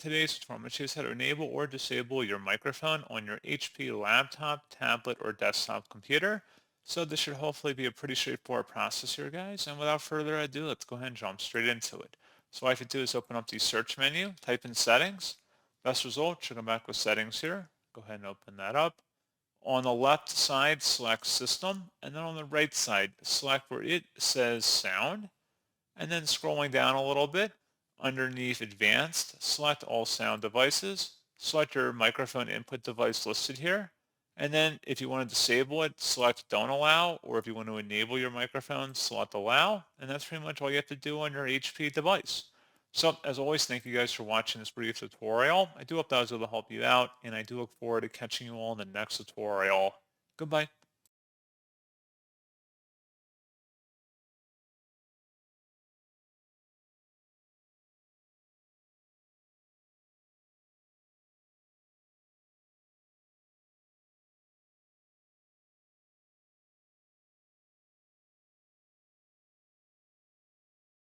today's tutorial, I'm going to show you how to enable or disable your microphone on your HP laptop, tablet, or desktop computer. So this should hopefully be a pretty straightforward process here, guys. And without further ado, let's go ahead and jump straight into it. So all I have to do is open up the search menu, type in settings. Best result should come back with settings here. Go ahead and open that up. On the left side, select system, and then on the right side, select where it says sound. And then scrolling down a little bit, underneath advanced, select all sound devices, select your microphone input device listed here, and then if you want to disable it, select don't allow, or if you want to enable your microphone, select allow, and that's pretty much all you have to do on your HP device. So as always, thank you guys for watching this brief tutorial. I do hope that was able to help you out, and I do look forward to catching you all in the next tutorial. Goodbye.